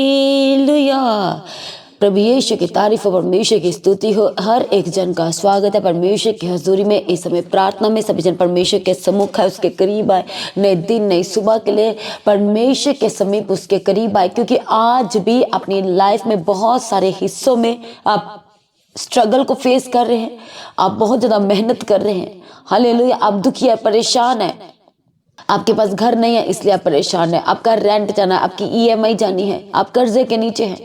Hallelujah. प्रभु यीशु की तारीफ और परमेश्वर की स्तुति हो। हर एक जन का स्वागत है परमेश्वर की हजूरी में। इस समय प्रार्थना में सभी जन परमेश्वर के सम्मुख है, उसके करीब आए। नए दिन नई सुबह के लिए परमेश्वर के समीप उसके करीब आए, क्योंकि आज भी अपनी लाइफ में बहुत सारे हिस्सों में आप स्ट्रगल को फेस कर रहे हैं, आप बहुत ज़्यादा मेहनत कर रहे हैं। हालेलुया। आप दुखी है, परेशान है, आपके पास घर नहीं है इसलिए आप परेशान है, आपका रेंट जाना है, आपकी ईएमआई जानी है, आप कर्जे के नीचे हैं,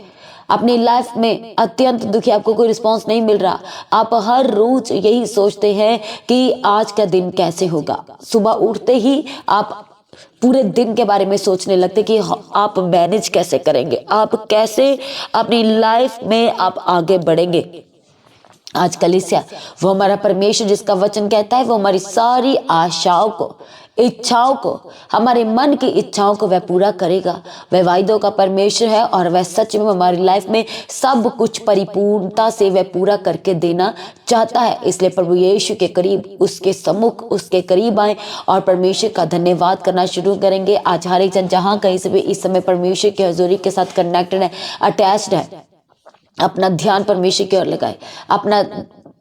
अपनी लाइफ में अत्यंत दुखी, आपको कोई रिस्पांस नहीं मिल रहा। आप हर रोज यही सोचते हैं कि आज का दिन कैसे होगा। सुबह उठते ही आप पूरे दिन के बारे में सोचने लगते कि आप मैनेज कैसे करेंगे, आप कैसे अपनी लाइफ में आप आगे बढ़ेंगे। आज कलीसिया वो हमारा परमेश्वर जिसका वचन कहता है वो हमारी सारी आशाओं को, इच्छाओं को, हमारे मन की इच्छाओं को वह पूरा करेगा। वह वायदों का परमेश्वर है और वह सच में हमारी लाइफ में सब कुछ परिपूर्णता से वह पूरा करके देना चाहता है। इसलिए प्रभु यीशु के करीब, उसके सम्मुख, उसके करीब आए और परमेश्वर का धन्यवाद करना शुरू करेंगे। आज हर एक जन जहाँ कहीं से भी इस समय परमेश्वर की हजूरी के साथ कनेक्टेड है, अटैच्ड है, अपना ध्यान परमेश्वर की ओर लगाए, अपना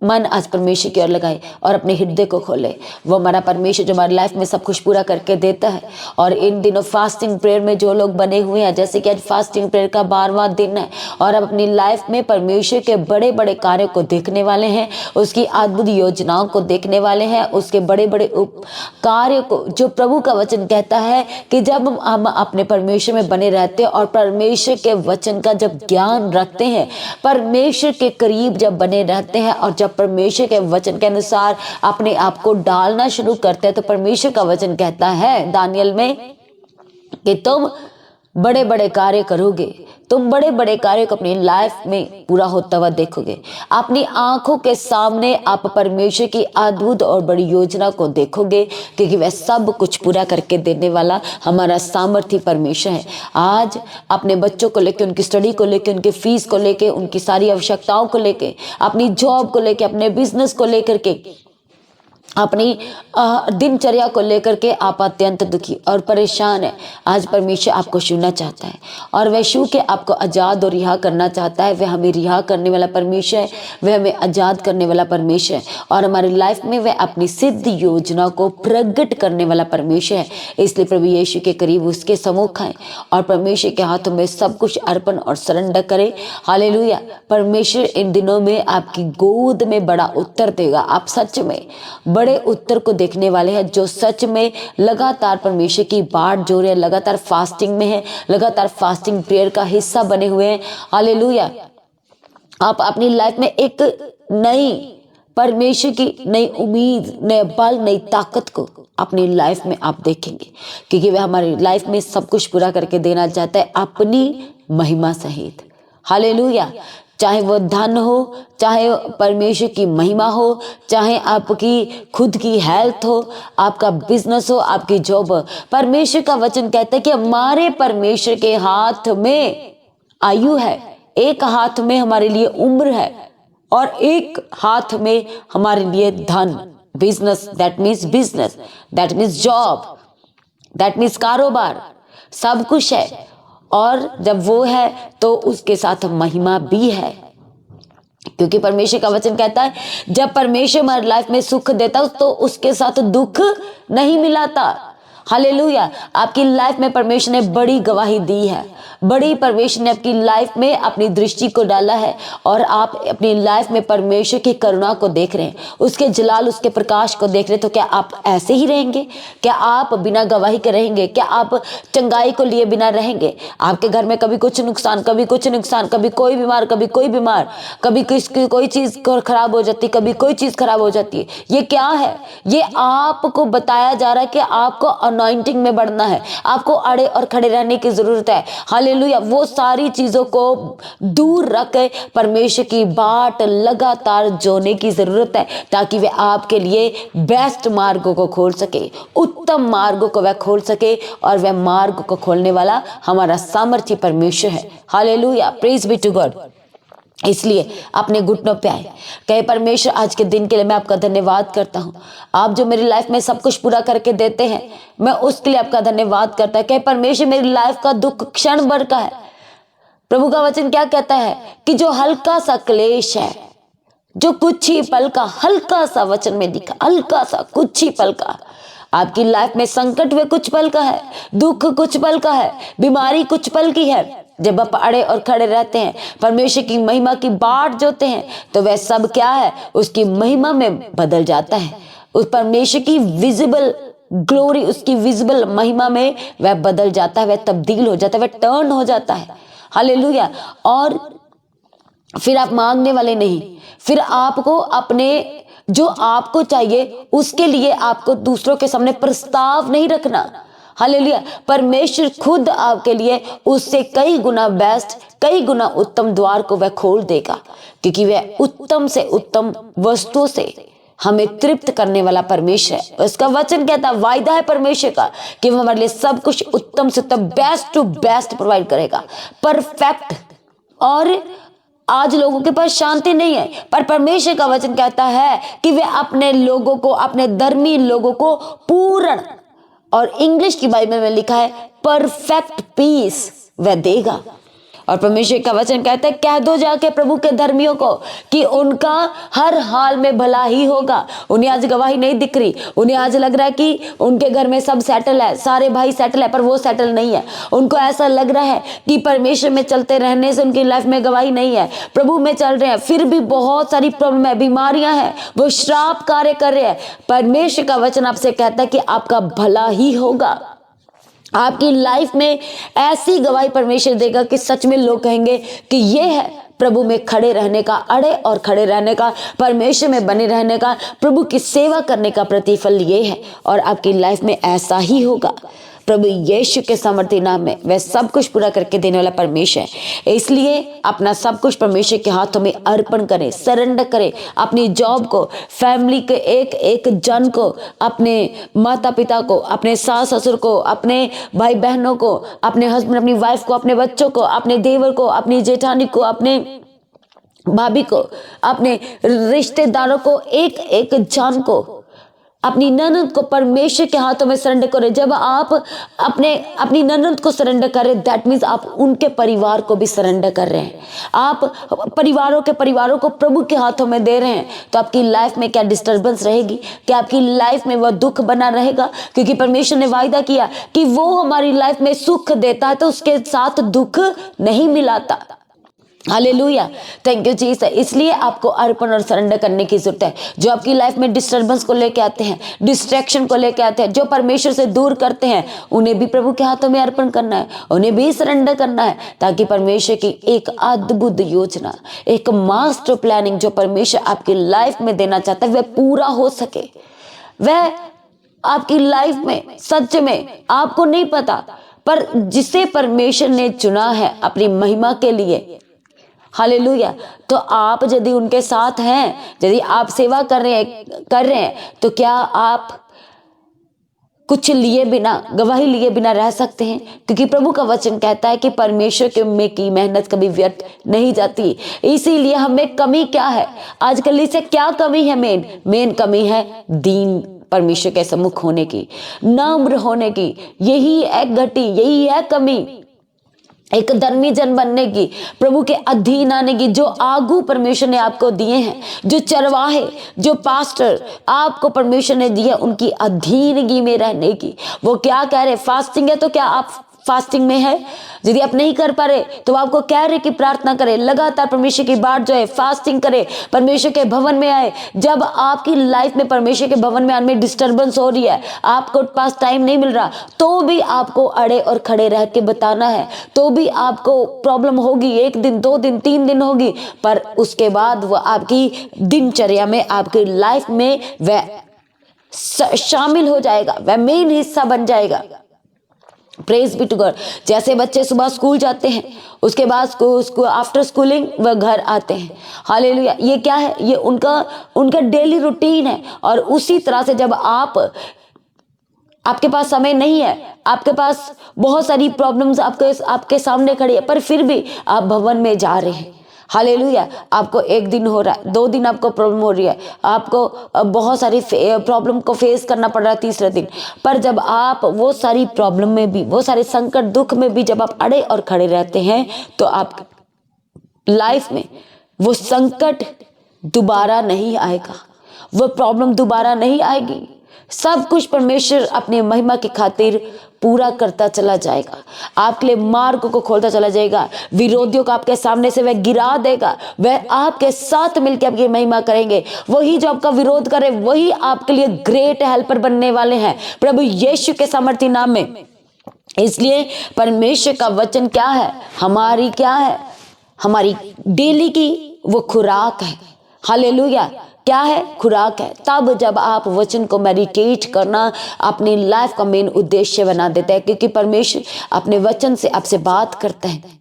मन आज परमेश्वर की ओर लगाए और अपने हृदय को खोले। वो हमारा परमेश्वर जो हमारी लाइफ में सब कुछ पूरा करके देता है। और इन दिनों फास्टिंग प्रेयर में जो लोग बने हुए हैं, जैसे कि आज फास्टिंग प्रेयर का 12वां दिन है और अब अपनी लाइफ में परमेश्वर के बड़े बड़े कार्यों को देखने वाले हैं, उसकी अद्भुत योजनाओं को देखने वाले हैं, उसके बड़े बड़े कार्यों को, जो प्रभु का वचन कहता है कि जब हम अपने परमेश्वर में बने रहते हैं और परमेश्वर के वचन का जब ज्ञान रखते हैं, परमेश्वर के करीब जब बने रहते हैं और जब परमेश्वर के वचन के अनुसार अपने आप को डालना शुरू करते हैं, तो परमेश्वर का वचन कहता है दानियल में कि तुम बड़े बड़े कार्य करोगे, तुम बड़े बड़े कार्य को अपनी लाइफ में पूरा होता हुआ देखोगे। अपनी आंखों के सामने आप परमेश्वर की अद्भुत और बड़ी योजना को देखोगे, क्योंकि वह सब कुछ पूरा करके देने वाला हमारा सामर्थ्य परमेश्वर है। आज अपने बच्चों को लेके, उनकी स्टडी को लेके, उनकी फीस को लेके, उनकी सारी आवश्यकताओं को लेके, अपनी जॉब को लेके, अपने बिजनेस को लेकर के, अपनी दिनचर्या को लेकर के आप अत्यंत दुखी और परेशान है। आज परमेश्वर आपको छूना चाहता है और वह छू के आपको आज़ाद और रिहा करना चाहता है। वह हमें रिहा करने वाला परमेश्वर है, वह हमें आज़ाद करने वाला परमेश्वर है और हमारी लाइफ में वह अपनी सिद्ध योजना को प्रकट करने वाला परमेश्वर है। इसलिए प्रभु यीशु के करीब उसके सम्मुख आए और परमेश्वर के हाथों में सब कुछ अर्पण और सरेंडर करे। हालेलुया। परमेश्वर इन दिनों में आपकी गोद में बड़ा उत्तर देगा। आप सच में बड़े उत्तर को देखने वाले हैं, जो सच में लगातार परमेश्वर की बाट जोड़ रहे हैं, लगातार फास्टिंग में है, लगातार फास्टिंग प्रेयर का हिस्सा बने हुए हैं। हालेलुया। आप अपनी लाइफ में एक नई परमेश्वर की नई उम्मीद, नए बल, नई ताकत को अपनी लाइफ में आप देखेंगे, क्योंकि वह हमारी लाइफ में सब कुछ पूरा करके देना चाहता है अपनी महिमा सहित। हालेलुया। चाहे वो धन हो, चाहे परमेश्वर की महिमा हो, चाहे आपकी खुद की हेल्थ हो, आपका बिजनेस हो, आपकी जॉब हो, परमेश्वर का वचन कहता है कि हमारे परमेश्वर के हाथ में आयु है, एक हाथ में हमारे लिए उम्र है और एक हाथ में हमारे लिए धन। Business, that means job, that means कारोबार, सब कुछ है। और जब वो है तो उसके साथ महिमा भी है, क्योंकि परमेश्वर का वचन कहता है जब परमेश्वर हमारी लाइफ में सुख देता है तो उसके साथ दुख नहीं मिलाता। हालेलुया। आपकी लाइफ में परमेश्वर ने बड़ी गवाही दी है, बड़ी परमेश्वर ने आपकी लाइफ में अपनी दृष्टि को डाला है और आप अपनी लाइफ में परमेश्वर की करुणा को देख रहे हैं, उसके जलाल, उसके प्रकाश को देख रहे हैं। तो क्या आप ऐसे ही रहेंगे? क्या आप बिना गवाही के रहेंगे? क्या आप चंगाई को लिए बिना रहेंगे? आपके घर में कभी कुछ नुकसान, कभी कुछ नुकसान, कभी कोई बीमार, कभी कोई बीमार, कभी किसकी कोई चीज खराब हो जाती, कभी कोई चीज खराब हो जाती है। ये क्या है? ये आपको बताया जा रहा है कि आपको अनॉइंटिंग में बढ़ना है, आपको अड़े और खड़े रहने की जरूरत है। हालेलुया। वो सारी चीजों को दूर रख के परमेश्वर की बाट लगातार जोड़ने की जरूरत है, ताकि वह आपके लिए बेस्ट मार्गों को खोल सके, उत्तम मार्गों को वह खोल सके। और वह मार्ग को खोलने वाला हमारा सामर्थ्य परमेश्वर है। Hallelujah. Praise be to God. इसलिए अपने घुटनों पे आए, कहे परमेश्वर आज के दिन के लिए मैं आपका धन्यवाद करता हूँ। आप जो मेरी लाइफ में सब कुछ पूरा करके देते हैं, मैं उसके लिए आपका धन्यवाद करता हूँ। कहे परमेश्वर मेरी लाइफ का दुख क्षण भर का है। प्रभु का वचन क्या कहता है कि जो हल्का सा क्लेश है, जो कुछ ही पल का, हल्का सा वचन में दिखा, हल्का सा कुछ ही पल का, आपकी लाइफ में संकट वे कुछ पल का है, दुख कुछ पल का है, बीमारी कुछ पल की है। जब आप अड़े और खड़े रहते हैं, परमेश्वर की महिमा की बाट जोते हैं, तो वह सब क्या है, उसकी महिमा में बदल जाता है। उस परमेश्वर की विजिबल ग्लोरी, उसकी विजिबल महिमा में वह बदल जाता है, वह तब्दील हो जाता है, वह टर्न हो जाता है। हालेलुया। और फिर आप मांगने वाले नहीं, फिर आपको अपने जो आपको चाहिए उसके लिए आपको दूसरों के सामने प्रस्ताव नहीं रखना। हालेलुया। परमेश्वर खुद आपके लिए उससे कई गुना बेस्ट, कई गुना उत्तम द्वार को वह खोल देगा, क्योंकि वह उत्तम से उत्तम वस्तुओं से हमें तृप्त करने वाला परमेश्वर है। उसका वचन कहता है, वायदा है परमेश्वर का कि वो हमारे लिए सब कुछ उत्तम से उत्तम, बेस्ट टू बेस्ट प्रोवाइड करेगा, परफेक्ट। और आज लोगों के पास शांति नहीं है, पर परमेश्वर का वचन कहता है कि वे अपने लोगों को, अपने धर्मी लोगों को पूर्ण, और इंग्लिश की बाइबल में लिखा है परफेक्ट पीस वह देगा। और परमेश्वर का वचन कहता है, कह दो जाके प्रभु के धर्मियों को कि उनका हर हाल में भला ही होगा। उन्हें आज गवाही नहीं दिख रही, उन्हें आज लग रहा है कि उनके घर में सब सेटल है, सारे भाई सेटल है, पर वो सेटल नहीं है। उनको ऐसा लग रहा है कि परमेश्वर में चलते रहने से उनकी लाइफ में गवाही नहीं है, प्रभु में चल रहे हैं फिर भी बहुत सारी प्रॉब्लम है, बीमारियां हैं, वो श्राप कार्य कर रहे हैं। परमेश्वर का वचन आपसे कहता है कि आपका भला ही होगा। आपकी लाइफ में ऐसी गवाही परमेश्वर देगा कि सच में लोग कहेंगे कि ये है प्रभु में खड़े रहने का, अड़े और खड़े रहने का, परमेश्वर में बने रहने का, प्रभु की सेवा करने का प्रतिफल ये है। और आपकी लाइफ में ऐसा ही होगा। प्रभु यीशु के सामर्थ्य नाम में वह सब कुछ पूरा करके देने वाला परमेश्वर है। इसलिए अपना सब कुछ परमेश्वर के हाथों में अर्पण करें, सरेंडर करें। अपनी जॉब को, फैमिली के एक एक जन को, अपने माता पिता को, अपने सास ससुर को, अपने भाई बहनों को, अपने हस्बैंड, अपनी वाइफ को, अपने बच्चों को, अपने देवर को, अपनी जेठानी को, अपने भाभी को, अपने रिश्तेदारों को, एक एक जन को, अपनी ननद को परमेश्वर के हाथों में सरेंडर करें। जब आप अपनी ननद को सरेंडर करें, दैट मीन्स आप उनके परिवार को भी सरेंडर कर रहे हैं। आप परिवारों को प्रभु के हाथों में दे रहे हैं। तो आपकी लाइफ में क्या डिस्टर्बेंस रहेगी? क्या आपकी लाइफ में वह दुख बना रहेगा? क्योंकि परमेश्वर ने वायदा किया कि वो हमारी लाइफ में सुख देता है तो उसके साथ दुख नहीं मिलाता। Hallelujah, thank you Jesus. इसलिए आपको अर्पण और सरेंडर करने की जरूरत है। जो आपकी लाइफ में डिस्टर्बेंस को लेके आते हैं, डिस्ट्रैक्शन को लेके आते हैं, जो परमेश्वर से दूर करते हैं, उन्हें भी प्रभु के हाथों में अर्पण करना है, उन्हें भी सरेंडर करना है, ताकि परमेश्वर की एक अद्भुत योजना, एक मास्टर प्लानिंग जो परमेश्वर आपकी लाइफ में देना चाहता है वह पूरा हो सके। वह आपकी लाइफ में सच में आपको नहीं पता, पर जिसे परमेश्वर ने चुना है अपनी महिमा के लिए, हालेलुया, तो आप यदि उनके साथ हैं, यदि आप सेवा कर रहे हैं, तो क्या आप कुछ लिए बिना, गवाही लिए बिना रह सकते हैं? क्योंकि प्रभु का वचन कहता है कि परमेश्वर के में की मेहनत कभी व्यर्थ नहीं जाती। इसीलिए हमें कमी क्या है आजकल, इसे क्या कमी है? मेन कमी है दीन परमेश्वर के सम्मुख होने की, नम्र होने की। यही है घटी, यही है कमी, एक धर्मी जन बनने की, प्रभु के अधीन आने की। जो आगू परमेश्वर ने आपको दिए हैं, जो चरवाहे, जो पास्टर आपको परमेश्वर ने दिए, उनकी अधीनगी में रहने की। वो क्या कह रहे? फास्टिंग है, तो क्या आप फास्टिंग में है? यदि आप नहीं कर पा रहे तो आपको कह रहे कि प्रार्थना करें, लगातार परमेश्वर की बात जो है फास्टिंग करें, परमेश्वर के भवन में आए। जब आपकी लाइफ में परमेश्वर के भवन में आने में डिस्टर्बेंस हो रही है, आपको पास टाइम नहीं मिल रहा, तो भी आपको अड़े और खड़े रह के बताना है, तो भी आपको प्रॉब्लम होगी, 1 दिन 2 दिन 3 दिन होगी, पर उसके बाद वह आपकी दिनचर्या में, आपकी लाइफ में वह शामिल हो जाएगा, वह मेन हिस्सा बन जाएगा। Praise be to God. जैसे बच्चे सुबह स्कूल जाते हैं, उसके बाद आफ्टर स्कूलिंग वह घर आते हैं, हालेलुया, ये क्या है? ये उनका डेली रूटीन है। और उसी तरह से जब आपके पास समय नहीं है, आपके पास बहुत सारी प्रॉब्लम्स आपके सामने खड़ी है, पर फिर भी आप भवन में जा रहे हैं, हालेलुया। आपको एक दिन हो रहा है, 2 दिन आपको प्रॉब्लम हो रही है, आपको बहुत सारी प्रॉब्लम को फेस करना पड़ रहा है तीसरे दिन। पर जब आप वो सारी प्रॉब्लम में भी, वो सारे संकट दुख में भी जब आप अड़े और खड़े रहते हैं, तो आप लाइफ में वो संकट दोबारा नहीं आएगा, वो प्रॉब्लम दोबारा नहीं आएगी। सब कुछ परमेश्वर अपनी महिमा की खातिर पूरा करता चला जाएगा, आपके लिए मार्ग को खोलता चला जाएगा। विरोधियों को आपके सामने से वह गिरा देगा, वह आपके साथ मिलकर आपकी महिमा करेंगे। वही जो आपका विरोध करे वही आपके लिए ग्रेट हेल्पर बनने वाले हैं प्रभु यीशु के सामर्थी नाम में। इसलिए परमेश्वर का वचन क्या है, हमारी क्या है, हमारी डेली की वो खुराक है। हालेलुया। क्या है? खुराक है। तब जब आप वचन को मेडिटेट करना अपनी लाइफ का मेन उद्देश्य बना देते हैं, क्योंकि परमेश्वर अपने वचन से आपसे बात करते हैं।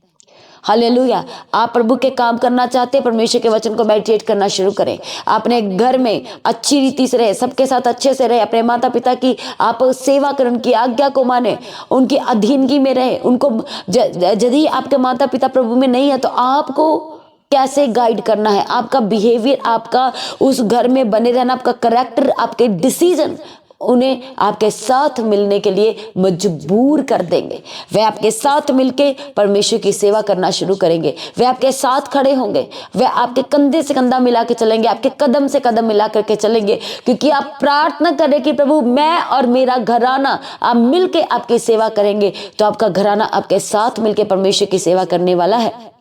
हालेलुया। आप प्रभु के काम करना चाहते हैं, परमेश्वर के वचन को मेडिटेट करना शुरू करें। अपने घर में अच्छी रीति से रहे, सबके साथ अच्छे से रहे, अपने माता पिता की आप सेवा करें, उनकी आज्ञा को माने, उनकी अधीनगी में रहे। उनको यदि आपके माता पिता प्रभु में नहीं है तो आपको कैसे गाइड करना है, आपका बिहेवियर, आपका उस घर में बने रहना, आपका करैक्टर, आपके डिसीजन उन्हें आपके साथ मिलने के लिए मजबूर कर देंगे। वे आपके साथ मिलके परमेश्वर की सेवा करना शुरू करेंगे। वे आपके साथ खड़े होंगे, वे आपके कंधे से कंधा मिला के चलेंगे, आपके कदम से कदम मिला करके चलेंगे, क्योंकि आप प्रार्थना करें कि प्रभु मैं और मेरा घराना आप मिलके आपकी सेवा करेंगे, तो आपका घराना आपके साथ मिलके परमेश्वर की सेवा करने वाला है।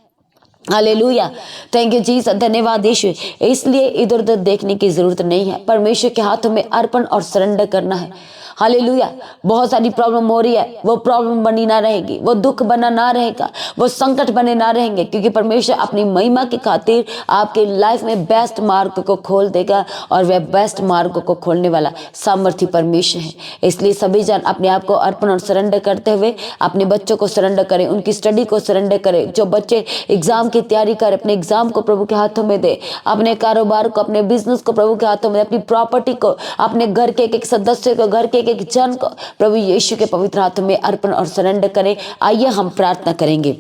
हालेलुया। Thank you Jesus. धन्यवाद यीशु। इसलिए इधर उधर देखने की जरूरत नहीं है, परमेश्वर के हाथों में अर्पण और सरेंडर करना है। हालेलुया। बहुत सारी प्रॉब्लम हो रही है, वो प्रॉब्लम बनी ना रहेगी, वो दुख बना ना रहेगा, वो संकट बने ना रहेंगे, क्योंकि परमेश्वर अपनी महिमा की खातिर आपके लाइफ में बेस्ट मार्ग को खोल देगा, और वह बेस्ट मार्ग को खोलने वाला सामर्थी परमेश्वर है। इसलिए सभी जन अपने आप को अर्पण और सरेंडर करते हुए अपने बच्चों को सरेंडर करें, उनकी स्टडी को सरेंडर करें। जो बच्चे एग्जाम की तैयारी करें, अपने एग्जाम को प्रभु के हाथों में दे, अपने कारोबार को, अपने बिजनेस को प्रभु के हाथों में, अपनी प्रॉपर्टी को, अपने घर के एक सदस्य को, घर के एक जन को प्रभु यीशु के पवित्र हाथों में अर्पण और सरेंडर करें। आइए हम प्रार्थना करेंगे।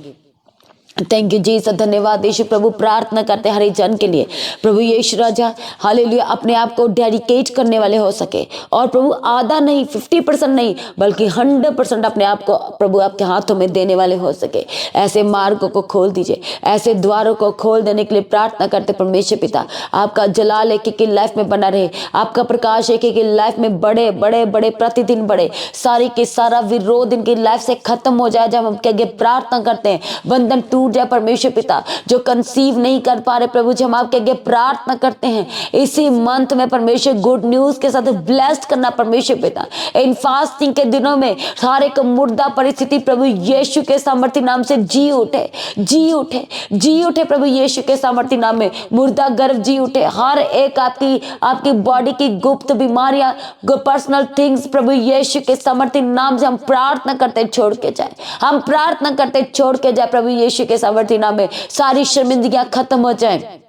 Thank you Jesus. धन्यवाद यीशु। प्रभु प्रार्थना करते हैं हर एक जन के लिए, प्रभु यीशु राजा हालेलुया अपने आप को डेडिकेट करने वाले हो सके, और प्रभु आधा नहीं, 50% नहीं, बल्कि 100% अपने आप को प्रभु आपके हाथों में देने वाले हो सके। ऐसे मार्गों को खोल दीजिए, ऐसे द्वारों को खोल देने के लिए प्रार्थना करते परमेश्वर पिता। आपका जलाल एक एक की लाइफ में बना रहे, आपका प्रकाश एक एक की लाइफ में बड़े बड़े बड़े प्रतिदिन बड़े, सारी के सारा विरोध इनकी लाइफ से खत्म हो जाए। जब हम आगे प्रार्थना करते हैं, बंधन टूट जाए परमेश्वर पिता। जो कंसीव नहीं कर पा रहे प्रभु जी, हम आपके आगे प्रार्थना करते हैं इसी मंथ में परमेश्वर गुड न्यूज के साथ ब्लेस्ड करना परमेश्वर पिता। इन फास्टिंग के दिनों में हर एक मुर्दा परिस्थिति प्रभु यीशु के सामर्थी नाम से जी उठे, जी उठे, जी उठे प्रभु यीशु के सामर्थी नाम में। मुर्दा गर्भ जी उठे, हर एक आपकी बॉडी की गुप्त बीमारियां, पर्सनल थिंग्स प्रभु यीशु के सामर्थी नाम से हम प्रार्थना करते छोड़ के जाए, हम प्रार्थना करते छोड़ के जाए प्रभु यीशु के सामर्थी नाम में। सारी शर्मिंदगियां खत्म हो जाए।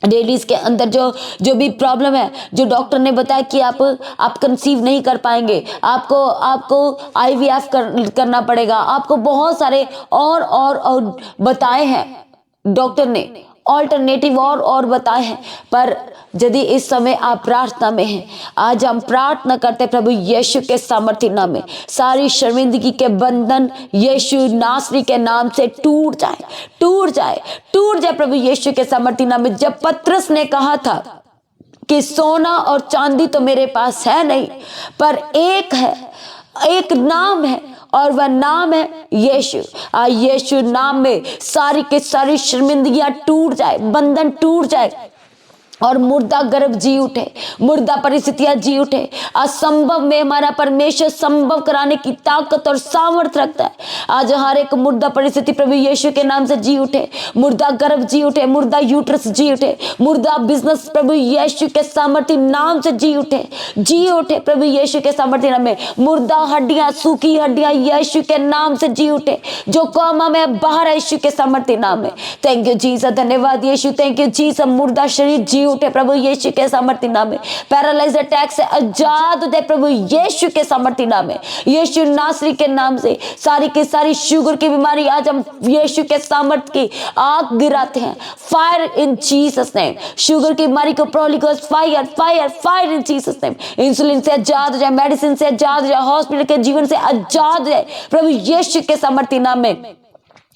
लेडीज के अंदर जो भी प्रॉब्लम है, जो डॉक्टर ने बताया कि आप कंसीव नहीं कर पाएंगे, आपको IVF करना पड़ेगा, आपको बहुत सारे और बताए हैं डॉक्टर ने, ऑल्टरनेटिव और बताए हैं। पर यदि इस समय आप प्रार्थना में हैं, आज हम प्रार्थना करते प्रभु यीशु के सामर्थी नाम में, सारी शर्मिंदगी के बंधन यीशु नासरी के नाम से टूट जाए, टूट जाए, टूट जाए प्रभु यीशु के सामर्थी नाम में। जब पतरस ने कहा था कि सोना और चांदी तो मेरे पास है नहीं, पर एक है, एक नाम है, और वह नाम है यीशु। यीशु नाम में सारी के सारी शर्मिंदगियां टूट जाए, बंधन टूट जाए, और मुर्दा गर्भ जी उठे, मुर्दा परिस्थितियां जी उठे। असंभव में हमारा परमेश्वर संभव कराने की ताकत और सामर्थ्य रखता है। आज हर एक मुर्दा परिस्थिति प्रभु यीशु के नाम से जी उठे, मुर्दा गर्भ जी उठे, मुर्दा यूट्रस जी उठे, मुर्दा बिजनेस प्रभु यीशु के सामर्थ्य नाम से जी उठे, जी उठे प्रभु यीशु के सामर्थ्य नाम में। मुर्दा हड्डियां, सूखी हड्डियां यीशु के नाम से जी उठे, जो कोमा में बाहर यीशु के सामर्थ्य नाम में। Thank you Jesus. धन्यवाद यीशु। Thank you Jesus. मुर्दा शरीर जी उठे प्रभु यीशु के सामर्थ्य नाम में। पैरालाइज अटैक से आजाद हो जाए प्रभु यीशु के सामर्थ्य नाम में। यीशु नासरी के नाम से सारी की सारी शुगर की बीमारी आज हम यीशु के सामर्थ्य की आग गिराते हैं। Fire in Jesus name. Sugar की बीमारी को Holi ghost fire fire fire in Jesus name. Insulin से आजाद हो जाए, मेडिसिन से आजाद हो जाए, हॉस्पिटल के जीवन से आजाद हो जाए प्रभु यीशु के सामर्थ्य नाम में।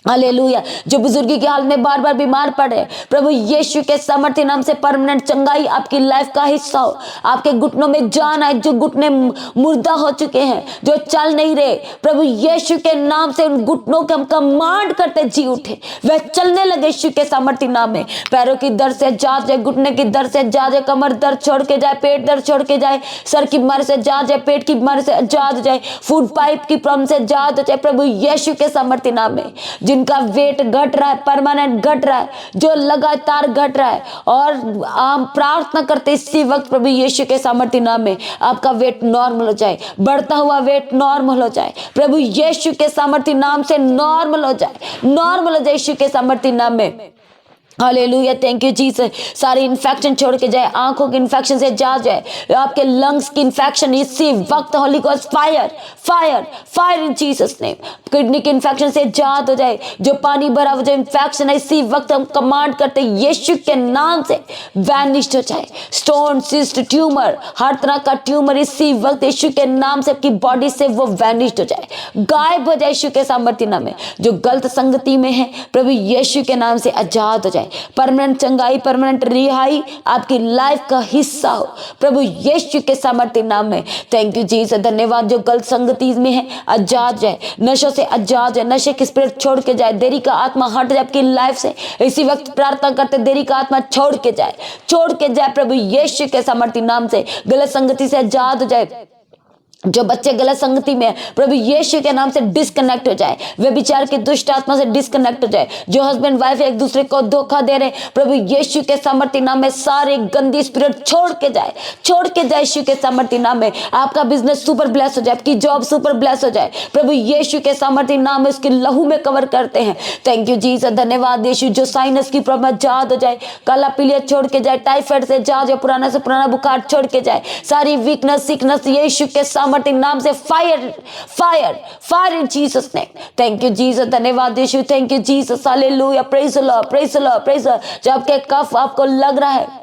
हालेलुया। जो बुजुर्गी के हाल में बार बार बीमार पड़े प्रभु यीशु के सामर्थ्य नाम से परमानेंट चंगाई आपकी लाइफ का हिस्सा हो। आपके घुटनों में जान आए, जो घुटने मुर्दा हो चुके हैं, जो चल नहीं रहे, प्रभु यीशु के नाम से उन घुटनों के हम कमांड करते जी उठे, वह चलने लगे यीशु के सामर्थ्य नाम में। पैरों की दर्द से आजाद जाए, घुटने की दर्द से आजाद जाए, कमर दर्द छोड़ के जाए, पेट दर्द छोड़ के जाए, सर की बीमारी से आजाद जाए, पेट की बीमारी से आजाद हो जाए, फूड पाइप की प्रॉब्लम से आजाद हो जाए प्रभु यीशु के सामर्थ्य नाम में। जिनका वेट घट रहा है, परमानेंट घट रहा है, जो लगातार घट रहा है, और हम प्रार्थना करते इसी वक्त प्रभु यीशु के सामर्थ्य नाम में आपका वेट नॉर्मल हो जाए, बढ़ता हुआ वेट नॉर्मल हो जाए प्रभु यीशु के सामर्थ्य नाम से, नॉर्मल हो जाए, नॉर्मल हो जाए यीशु के सामर्थ्य नाम में। Hallelujah, thank you Jesus. सारी इन्फेक्शन छोड़ के जाए, आंखों के इन्फेक्शन से जा जाए, आपके लंग्स की इन्फेक्शन इसी वक्त Holi ghost fire fire fire in Jesus name. Kidney के इन्फेक्शन से जात हो जाए, जो पानी भरा हुआ जो इन्फेक्शन है इसी वक्त हम कमांड करते यीशु के नाम से वैनिश्ड हो जाए। स्टोन, सिस्ट, ट्यूमर, हर तरह का ट्यूमर इसी वक्त यीशु के नाम से आपकी बॉडी से वो वैनिश्ड हो जाए, गायब हो जाए यीशु के सामर्थ्य नाम में। जो गलत संगति में है प्रभु यीशु के नाम से आजाद हो जाए। परमानेंट चंगाई, परमानेंट रिहाई आपकी लाइफ का हिस्सा हो प्रभु यीशु के सामर्थ्य नाम में। थैंक यू जीसस, धन्यवाद। जो गलत संगति में है आजाद जाए, नशों से आजाद जाए, नशे की स्पिरिट छोड़ के जाए, देरी का आत्मा हट जाए आपकी लाइफ से। इसी वक्त प्रार्थना करते देरी का आत्मा छोड़ के जाए प्रभु यीशु के सामर्थ्य नाम से। गलत संगति से आजाद हो जाए। जो बच्चे गलत संगति में प्रभु यीशु के नाम से डिस्कनेक्ट हो जाए, वे विचार की दुष्ट आत्मा से डिस्कनेक्ट हो जाए। जो हस्बैंड वाइफ एक दूसरे को धोखा दे रहे प्रभु यीशु के सामर्थ्य नाम में सारे गंदी स्पिरिट छोड़ के जाए यीशु के सामर्थ्य नाम में। आपका बिजनेस सुपर ब्लेस हो जाए, आपकी जॉब सुपर ब्लेस हो जाए प्रभु यीशु के सामर्थ्य नाम में। उसके लहू में कवर करते हैं। थैंक यू जीसस, धन्यवाद यीशु। जो साइनस की प्रॉब्लम आजाद हो जाए, काला पीलिया छोड़ के जाए, टाइफाइड से जा जाए, पुराना से पुराना बुखार छोड़ के जाए, सारी वीकनेस सिकनेस यीशु के सामर्थ्य नाम से fire fire fire in Jesus name. Thank you Jesus, धन्यवाद यीशु। Thank you Jesus, hallelujah, praise the lord, praise the lord, praise the lord. जब आपके कफ आपको लग रहा है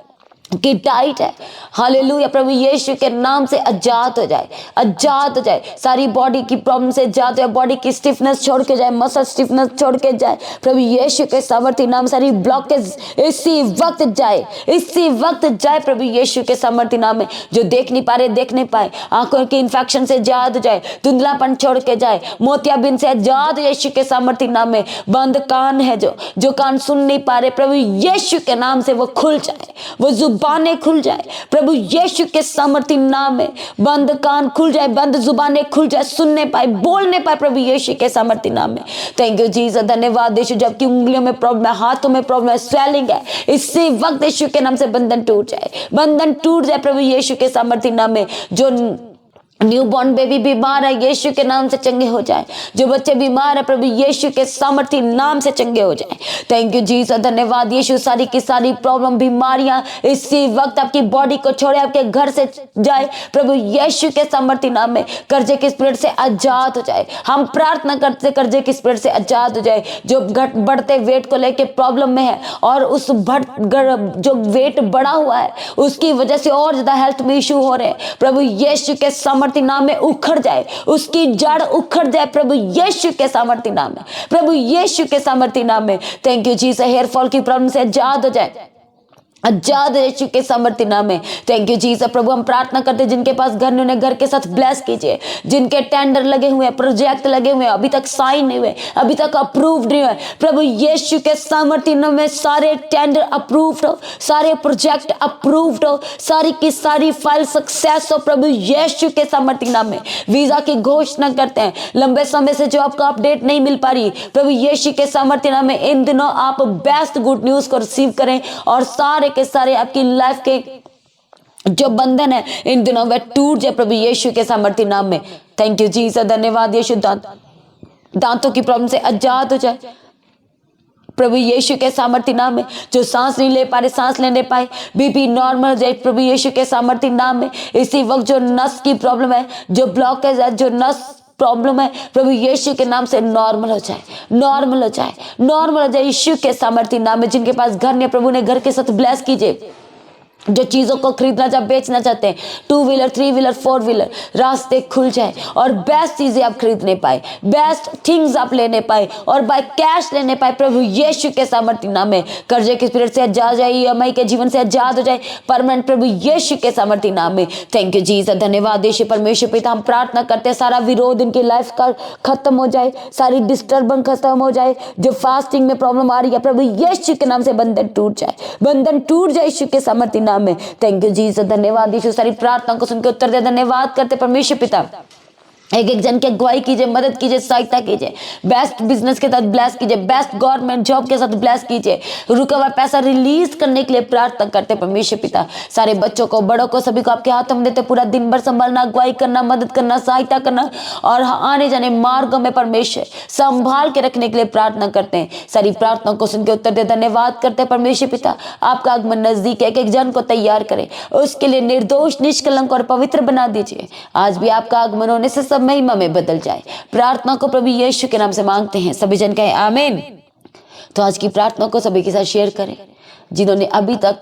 कि टाइट है, हालेलुया, प्रभु यीशु के नाम से आजाद हो जाए। सारी बॉडी की प्रॉब्लम से आजाद हो जाए, बॉडी की स्टिफनेस छोड़ के जाए, मसल स्टिफनेस छोड़ के जाए प्रभु यीशु के सामर्थ्य नाम। सारी ब्लॉकेज इसी वक्त जाए प्रभु यीशु के सामर्थ्य नाम में। जो देख नहीं पा रहे देख नहीं पाए, आंखों की इन्फेक्शन से आजाद हो जाए, धुंधलापन छोड़ के जाए, मोतियाबिंद से आजाद यीशु के सामर्थ्य नाम में। बंद कान है जो कान सुन नहीं पा रहे प्रभु यीशु के नाम से वो खुल जाए, वो जुबानें खुल जाए प्रभु यीशु के सामर्थ्य नाम में। बंद कान खुल जाए, बंद जुबानें खुल जाए, सुनने पाए, बोलने पाए प्रभु यीशु के सामर्थ्य नाम में। थैंक यू जीसस, धन्यवाद यीशु। जबकि उंगलियों में प्रॉब्लम है, हाथों में प्रॉब्लम है, स्वेलिंग है, इसी वक्त यीशु के नाम से बंधन टूट जाए प्रभु यीशु के सामर्थ्य नाम में। जो न्यू बॉर्न बेबी बीमार है यीशु के नाम से चंगे हो जाए। जो बच्चे बीमार है प्रभु यीशु के सामर्थ्य नाम से चंगे हो जाए। थैंक यू जीसस, धन्यवाद यीशु। सारी की सारी प्रॉब्लम बीमारियां इसी वक्त आपकी बॉडी को छोड़े, आपके घर से जाए प्रभु यीशु के सामर्थ्य नाम में। कर्जे की स्पिरिट से आजाद हो जाए। हम प्रार्थना करते कर्जे की स्पिरिट से आजाद हो जाए। जो बढ़ते वेट को लेके प्रॉब्लम में है और उस जो वेट बढ़ा हुआ है उसकी वजह से और ज्यादा हेल्थ में इशू हो रहे हैं प्रभु यीशु के सामर्थ्य नाम में उखड़ जाए, उसकी जड़ उखड़ जाए प्रभु यीशु के सामर्थ्य नाम में, प्रभु यीशु के सामर्थ्य नाम में। Thank you Jesus, hair fall की प्रॉब्लम से आजाद हो जाए, आजाद यीशु के सामर्थ्य नाम में। Thank you Jesus. प्रभु हम प्रार्थना करते जिनके पास घर नहीं, उन्हें घर के साथ ब्लेस कीजिए। जिनके टेंडर लगे हुए हैं, प्रोजेक्ट लगे हुए हैं, अभी तक साइन नहीं हुए, अभी तक अप्रूव्ड नहीं हुए प्रभु यीशु के सामर्थ्य नाम में सारे टेंडर अप्रूव्ड हो, सारे प्रोजेक्ट अप्रूव्ड हो, सारी की सारी फाइल सक्सेस हो प्रभु यीशु के सामर्थ्य नाम में। वीजा की घोषणा करते हैं, लंबे समय से जो आपको अपडेट नहीं मिल पा रही प्रभु यीशु के सामर्थ्य नाम में, इन दिनों आप बेस्ट गुड न्यूज को रिसीव करें और सारे के सारे आपकी लाइफ के जो बंधन है इन दिनों वह टूट जाए प्रभु यीशु के सामर्थ्य नाम में। थैंक यू जीसस, धन्यवाद यीशु। दांतों की प्रॉब्लम से आजाद हो जाए प्रभु यीशु के सामर्थ्य नाम में। जो सांस नहीं ले पा रहे, सांस लेने पाए, बीपी नॉर्मल हो जाए प्रभु यीशु के सामर्थ्य नाम में। इसी वक्त जो नस की प्रॉब्लम है, जो ब्लॉकेज है, जो नस प्रॉब्लम है, प्रभु यीशु के नाम से नॉर्मल हो जाए, नॉर्मल हो जाए, नॉर्मल हो जाए यीशु के सामर्थ्य नाम में। जिनके पास घर नहीं, प्रभु ने घर के साथ ब्लेस कीजिए। जो चीजों को खरीदना चाहे, बेचना चाहते हैं, 2 व्हीलर 3 व्हीलर 4 व्हीलर, रास्ते खुल जाए और बेस्ट चीजें आप खरीदने पाए, बेस्ट थिंग्स आप लेने पाए और बाय कैश लेने पाए प्रभु यीशु के सामर्थ्य नाम में। कर्जे के स्पिरिट से आजाद हो जाए, ईएमआई के जीवन से आजाद हो जाए परमानेंट प्रभु यीशु के सामर्थ्य नाम में। थैंक यू जीसस, धन्यवाद यीशु परमेश्वर पिता। हम प्रार्थना करते हैं सारा विरोध इनकी लाइफ का खत्म हो जाए, सारी डिस्टर्बेंस खत्म हो जाए। जो फास्टिंग में प्रॉब्लम आ रही है प्रभु यीशु के नाम से बंधन टूट जाए, बंधन टूट जाए यीशु के सामर्थ्य नाम में। थैंक यू जीसस, धन्यवाद यीशु। सारी प्रार्थना को सुनकर उत्तर दे, धन्यवाद करते परमेश्वर पिता। एक एक जन की अगुवाई कीजिए, मदद कीजिए, सहायता कीजिए, बेस्ट बिजनेस के साथ ब्लेस कीजिए, बेस्ट गवर्नमेंट जॉब के साथ ब्लेस कीजिए। रुका हुआ पैसा रिलीज करने के लिए प्रार्थना करते परमेश्वर पिता। सारे बच्चों को, बड़ों को, सभी को आपके हाथों में देते। पूरा दिन भर संभालना, अगुवाई करना, मदद करना, सहायता करना और आने जाने मार्गों में परमेश्वर संभाल के रखने के लिए प्रार्थना करते हैं। सारी प्रार्थना को सुनकर उत्तर दे, धन्यवाद करते हैं परमेश्वर पिता। आपका आगमन नजदीक है, एक एक जन को तैयार करें, उसके लिए निर्दोष, निष्कलंक और पवित्र बना दीजिए। आज भी आपका आगमन होने से महिमा में बदल जाए। प्रार्थना को प्रभु यीशु के नाम से मांगते हैं, सभी जन कहें आमीन। तो आज की प्रार्थना को सभी के साथ शेयर करें। जिन्होंने अभी तक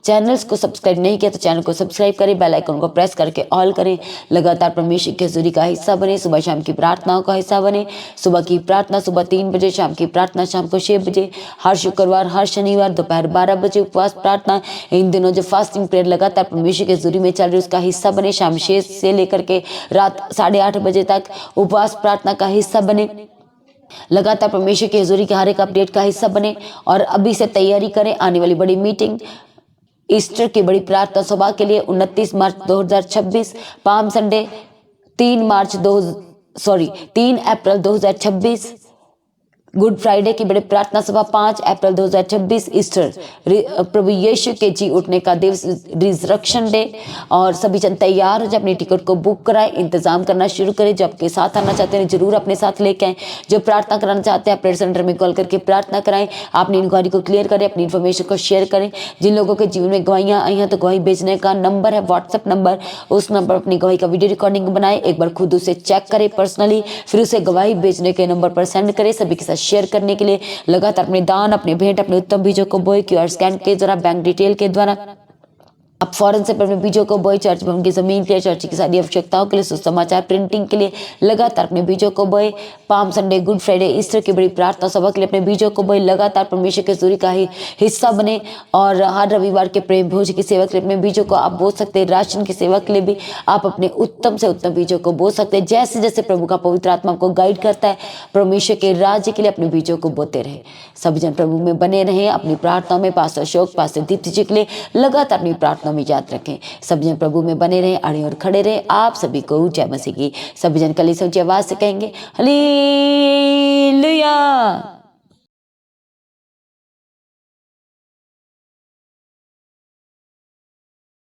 चैनल्स को सब्सक्राइब नहीं किया तो चैनल को सब्सक्राइब करें, बेल आइकन को प्रेस करके ऑल करें। लगातार परमेश्वर की हजूरी का हिस्सा बने, सुबह शाम की प्रार्थनाओं का हिस्सा बने। सुबह की प्रार्थना सुबह 3 बजे, शाम की प्रार्थना शाम को 6 बजे, हर शुक्रवार, हर शनिवार दोपहर 12 बजे उपवास प्रार्थना। इन दिनों जो फास्टिंग प्रेयर लगातार परमेश्वर की हजूरी में चल रही है उसका हिस्सा बने। शाम 6 से लेकर के रात 8:30 बजे तक उपवास प्रार्थना का हिस्सा बने। लगातार परमेश्वर की हजूरी के हर एक अपडेट का हिस्सा बने और अभी से तैयारी करें आने वाली बड़ी मीटिंग, ईस्टर की बड़ी प्रार्थना सभा के लिए 29 मार्च 2026, पाम संडे 3 अप्रैल 2026, गुड फ्राइडे की बड़ी प्रार्थना सभा 5 अप्रैल 2026, ईस्टर प्रभु यीशु के जी उठने का दिवस, रिजरेक्शन डे। और सभी जन तैयार हो जाए, अपनी टिकट को बुक कराएं, इंतजाम करना शुरू करें। जो आपके साथ आना चाहते हैं जरूर अपने साथ लेके आएं। जो प्रार्थना कराना चाहते हैं प्रेयर सेंटर में कॉल करके प्रार्थना कराएं। अपनी इंक्वायरी को क्लियर करें, अपनी इन्फॉर्मेशन को शेयर करें। जिन लोगों के जीवन में गवाहियाँ आई हैं तो गवाही भेजने का नंबर है व्हाट्सएप नंबर, उस नंबर पर अपनी गवाही का वीडियो रिकॉर्डिंग बनाए, एक बार खुद उसे चेक करें पर्सनली, फिर उसे गवाही भेजने के नंबर पर सेंड करें। सभी के साथ शेयर करने के लिए लगातार अपने दान, अपने भेंट, अपने उत्तम बीजों को बोए क्यूआर स्कैन के द्वारा, बैंक डिटेल के द्वारा अब फौरन से अपने बीजों को बोए। चर्च में उनकी जमीन के लिए, चर्च की सारी आवश्यकताओं के लिए, सुसमाचार प्रिंटिंग के लिए लगातार अपने बीजों को बोए। Palm Sunday, good Friday, Easter की बड़ी प्रार्थना सभा के लिए अपने बीजों को बोए। लगातार परमेश्वर के हजूरी का ही हिस्सा बने और हर रविवार के प्रेम भोज की सेवा के लिए अपने बीजों को आप बो सकते हैं। राशन की सेवा के लिए भी आप अपने उत्तम से उत्तम बीजों को बो सकते हैं। जैसे जैसे प्रभु का पवित्र आत्मा को गाइड करता है, परमेश्वर के राज्य के लिए अपने बीजों को बोते रहे। सभी जन प्रभु में बने रहें। अपनी प्रार्थनाओं में पास्टर अशोक, पास्टर दीप्ति जी के लिए लगातार अपनी प्रार्थनाओं में याद रखें। सभी जन प्रभु में बने रहे, अड़े और खड़े रहे। आप सभी को जय मसीह की। सभी जन कलीसिया ऊंची आवाज से कहेंगे हालेलुया।